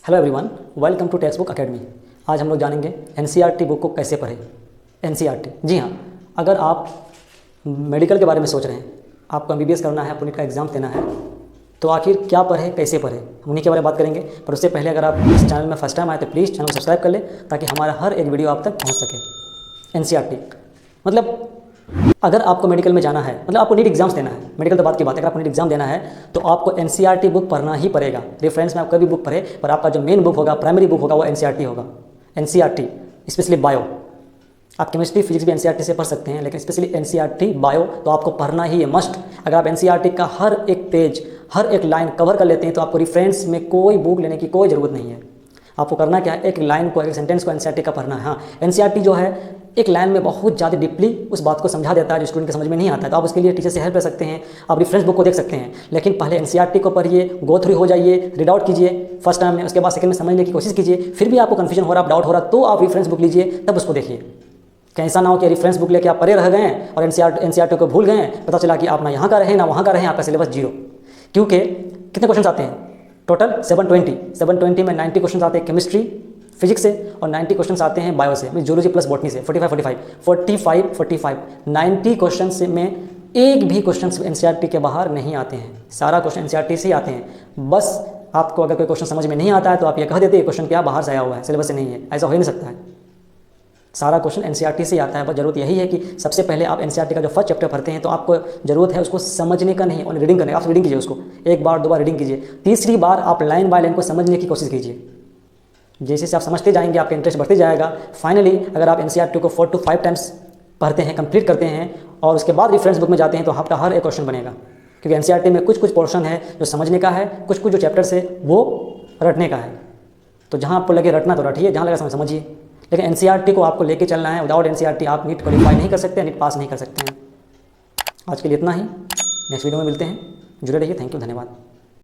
Hello everyone, welcome to textbook academy. आज हम लोग जानेंगे एनसीईआरटी बुक को कैसे पढ़ें। एनसीईआरटी, जी हाँ, अगर आप मेडिकल के बारे में सोच रहे हैं, आपको एमबीबीएस करना है, आपको नीट का एग्ज़ाम देना है, तो आखिर क्या पढ़ें, कैसे पढ़ें, हम उन्हीं के बारे में बात करेंगे। पर उससे पहले अगर आप इस चैनल में फर्स्ट टाइम आए तो प्लीज़ चैनल को सब्सक्राइब कर लें ताकि हमारा हर एक वीडियो आप तक पहुँच सके। एनसीईआरटी मतलब अगर आपको मेडिकल में जाना है, मतलब आपको नीट एग्जाम्स देना है, मेडिकल तो बात की बात है, अगर आपको नीट एग्जाम देना है तो आपको एनसीईआरटी बुक पढ़ना ही पड़ेगा। रेफरेंस में आप कभी बुक पढ़े, पर आपका जो मेन बुक होगा, प्राइमरी बुक होगा, वो एनसीईआरटी होगा। एनसीईआरटी स्पेशली बायो, आप केमिस्ट्री फिजिक्स भी एनसीईआरटी से पढ़ सकते हैं, लेकिन स्पेशली एनसीईआरटी बायो तो आपको पढ़ना ही है, मस्ट। अगर आप एनसीईआरटी का हर एक पेज, हर एक लाइन कवर कर लेते हैं तो आपको रेफरेंस में कोई बुक लेने की कोई ज़रूरत नहीं है। आपको करना क्या है, एक लाइन को, एक सेंटेंस को एनसीईआरटी का पढ़ना है। हाँ, एनसीईआरटी जो है एक लाइन में बहुत ज़्यादा डीपली उस बात को समझा देता है जो स्टूडेंट के समझ में नहीं आता है। तो आप उसके लिए टीचर से हेल्प ले सकते हैं, आप रेफरेंस बुक को देख सकते हैं, लेकिन पहले एनसीईआरटी को पढ़िए, गो थ्रू हो जाइए, रीड आउट कीजिए फर्स्ट टाइम में, उसके बाद सेकंड में समझने की कोशिश कीजिए। फिर भी आपको कन्फ्यूजन हो रहा, डाउट हो रहा, तो आप रेफरेंस बुक लीजिए, तब उसको देखिए। क्या ऐसा ना हो कि रेफरेंस बुक लेके आप परे रह गए और एनसीईआरटी को भूल गए, पता चला कि आप ना यहाँ का रहे ना वहाँ का रहे, आपका सिलेबस जीरो। क्योंकि कितने क्वेश्चन आते हैं टोटल? 720 में 90 क्वेश्चन आते हैं केमिस्ट्री फिजिक्स से और 90 क्वेश्चन आते हैं बायो से, जूलॉजी प्लस बॉटनी से। 45 90 क्वेश्चन से में एक भी क्वेश्चन एनसीईआरटी के बाहर नहीं आते हैं, सारा क्वेश्चन एनसीईआरटी से ही आते हैं। बस आपको अगर कोई क्वेश्चन समझ में नहीं आता है तो आप ये कह देते हैं क्वेश्चन क्या बाहर से आया हुआ है, सिलेबस से नहीं है। ऐसा हो ही नहीं सकता है, सारा क्वेश्चन एनसीईआरटी से आता है। बस जरूरत यही है कि सबसे पहले आप एनसीईआरटी का जो फर्स्ट चैप्टर पढ़ते हैं तो आपको जरूरत है उसको समझने का नहीं, और रीडिंग करने का। आप रीडिंग कीजिए उसको, एक बार दो बार रीडिंग कीजिए, तीसरी बार आप लाइन बाय लाइन को समझने की कोशिश कीजिए। जैसे जैसे आप समझते जाएंगे आपका इंटरेस्ट बढ़ते जाएगा। फाइनली अगर आप एनसीईआरटी को 4 to 5 टाइम्स पढ़ते हैं, कंप्लीट करते हैं और उसके बाद रेफरेंस बुक में जाते हैं तो आपका हर एक क्वेश्चन बनेगा। क्योंकि एनसीईआरटी में कुछ कुछ पोर्शन है जो समझने का है, कुछ कुछ जो चैप्टर्स है वो रटने का है। तो जहाँ आपको लगे रटना तो रटिए, जहाँ लगे समझिए। लेकिन एनसीईआरटी को आपको लेके चलना है। विदाउट एनसीईआरटी आप नीट क्वालिफाई नहीं कर सकते, नीट पास नहीं कर सकते हैं। आज के लिए इतना ही, नेक्स्ट वीडियो में मिलते हैं। जुड़े रहिए। थैंक यू, धन्यवाद।